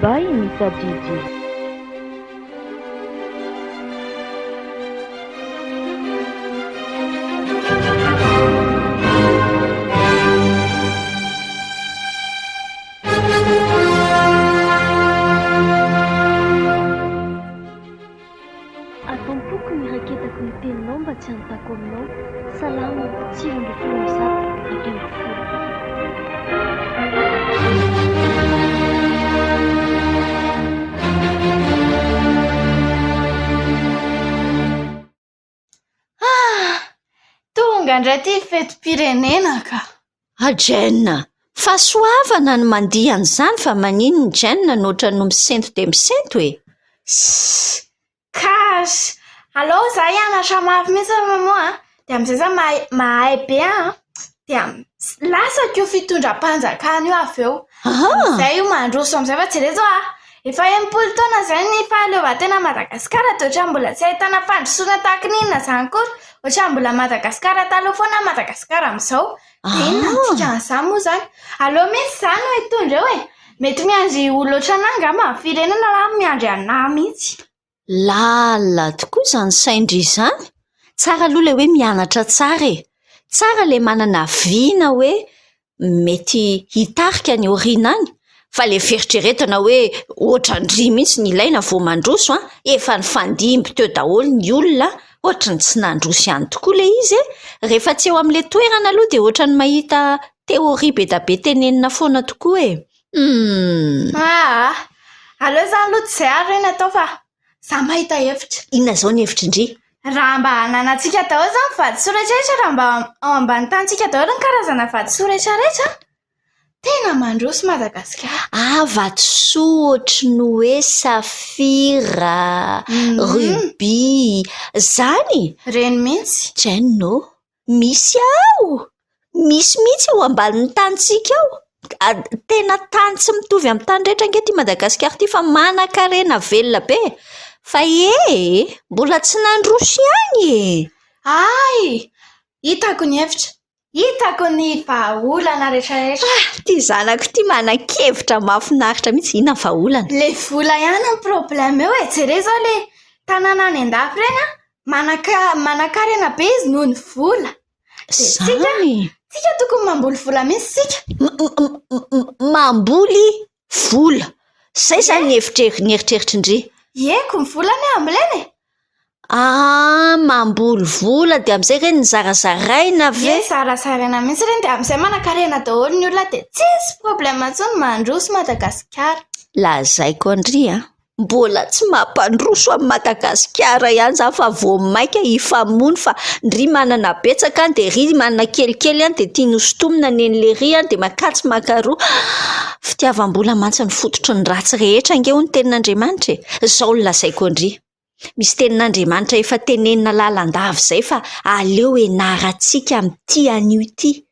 by Mr Gigi. Atompoko miraketako ny teninao mba tsy hanontako aminao. Salama tsiro ndy folozato ekeny folo. Tonga indray ty fetim-pirenena ka. Jenna, fa soavana ny mandihan'izany fa manino ny Jenna nohatra no misento de misento e. Kasy alô za hianatra mafy mihitsy mamoa de amizay za mahay be de lasako io fitondram-panjakana io avy eo zay io mandroso amizay fa jerezo efa 80 taona zay ny fahaleovan-tena Madagasikara de ohatran'ny mbola tsy ahitana fandrosoana tahaka n'inona zany kory ohatran'ny mbola Madagasikara taloha foana Madagasikara amizao de inona dikan'izany moa zany alô misy zany hoe hitondra eo e mety miandry olo ohatranay angamba amin'ny firenena raha miandry anahy mihitsy. Lala tokoa izany saindry izany. Tsara aloha le hoe mianatra tsara e. Tsara le manana viana hoe mety hitarika ny orinany. Fa le fieritreretana hoe ohatrandry mihitsy ny ilaina vao mandroso efa ny fandimby teo daholo ny olona ohatrany tsy nandroso ihany tokoa le izy rehefa tsy eo amin'le toerana aloha dia ohatrany mahita teoria be da be tenenina foana tokoa e. Aleo zany aloha tsy zay ary reny atao fa za mahita hevitra. Inona zao ny hevitra indri? Raha mba hananantsika daholo zany vadisoratra rehetra raha mba ao ambany tantsika daholo ny karazana vadisoratra rehetra tena mandroso Madagasikara. Vatosoa ohatry ny hoe safira, ruby, zany reny mihitsy. Jenno, misy misy mihitsy eo ambanin'ny tantsika ao. Tena tany tsy mitovy amin'ny tany rehetra ange ty Madagasikara ty fa manan-karena velona be fa mbola tsy nandroso ihany e. Hitako ny hevitra, hitako ny vahaolana rehetrarehetra. Ty zanako ty manan-kevitra mahafinaritra mihitsy. Inona vahaolana? Le vola ihany ny problème eo e. Jereo zao le tanàna any andafy reny manan-karena be izy noho ny vola. Zany Tsika tokony mamboly vola mihitsy tsika. Mamboly vola. Zay zany ny eritreritry-ndry. Eko ny volany amboleny. Mamboly vola de amizay reny ny zarazaraina ve? Zarazaraina mihitsy reny de amizay manan-karena daholo ny olona de tsisy problème intsony mandroso Madagasikara. Lazaiko andry mbola tsy mampandroso amin'ny Madagasikara ihany za fa vao maika hifamono fa ndry manana betsaka de ry manana kelikely ihany de tia nosotomina nen'le ry de makatsy makaroa. Fitiavam-bola mantsy ny fototry ny ratsy rehetra ange ho ny tenin'Andriamanitra e. Zao ny lazaiko andry. Misy tenin'Andriamanitra efa tenenina lalandava zay fa aleo enarantsika amin'ity anio ity.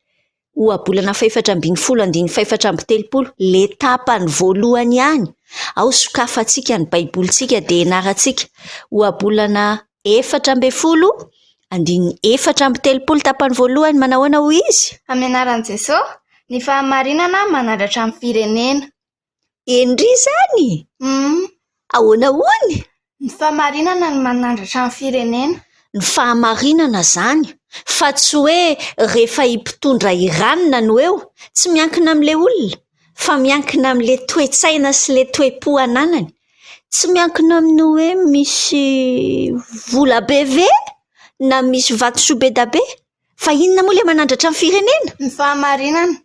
Ohabolana 730 le tapany voalohany ihany. Ao sokafantsika ny baibolitsika de enarantsika. Ohabolana 730 tapany voalohany manahoana ho izy? Amin'ny anaran'i Jesosy, ny fahamarinana manandratra amin'ny firenena. Endry zany? Ahoana hoany? Ny fahamarinana ny manandratra amin'ny firenena. Ny fahamarinana zany fa tsy hoe rehefa himpitondra iranina no eo, tsy miankina amin'le olona fa miankina amin'le toe-tsaina sy le toe-po ananany. Tsy miankina amin'ny hoe misy vola be ve na misy vatosoa be da be fa inona moa le manandratra amin'ny firenena? Ny fahamarinana.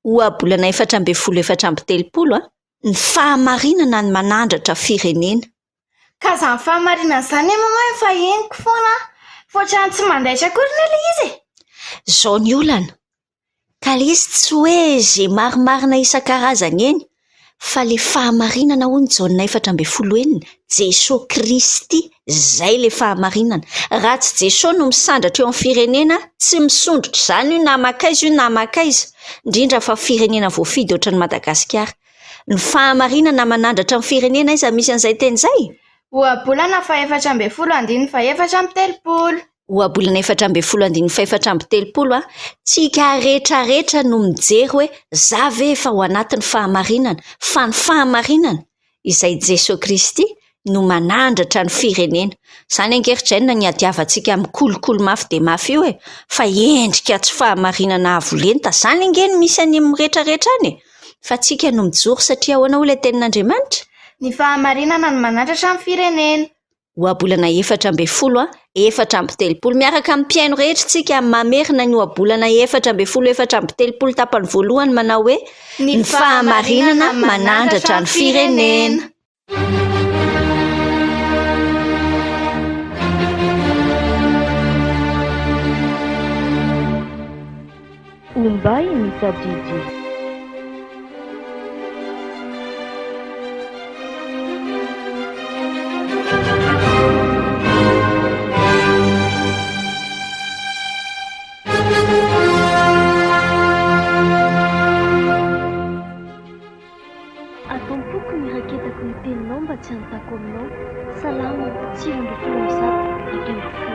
Ohabolana 730 ny fahamarinana ny manandratra firenena. Ka zany fahamarinana zany mama efa henoko foana fa ohatrany tsy mandaitra akory le izy. Zao ny olana. Ka le izy tsy hoe zay marimarina isan-karazany eny fa le fahamarinana hono jaonina 440 Jesosy Kristy zay le fahamarinana. Raha tsy Jesosy no misandratra eo amin'ny firenena tsy misondrotra zany io na makaiza io na makaiza indrindra fa firenena voafidy ohatran'ny Madagasikara. Ny fahamarinana manandratra amin'ny firenena iza misy an'izay teny zay? Ohabolana 430. ho abolana 4/4/2023 tsika rehetrarehetra no mijery hoe za ve efa ho anatin'ny fahamarinana fa ny fahamarinana izay Jesosy Kristy no manandratra ny firenena. Izany ankehitriny ny adiavantsika amin'ny kolokolo mafy de mafy io fa endrika tsy fahamarinana avolenta zany angeny misy any amin'ny rehetrarehetra any fa tsika no mijoro satria ahoana ho ilay tenin'Andriamanitra ny fahamarinana no manandratra ny firenena. ho abolana 4/4/2023 miaraka amin'ny mpiaino rehetra tsika mamerina ny ho abolana 4/4/2023 tapany voalohany manao hoe ny fahamarinana manandratra ny firenena. Umbai mitajiji. Ataoko miraketako ny teninao mba tsy hanontako aminao. Salama, 9/7/2023.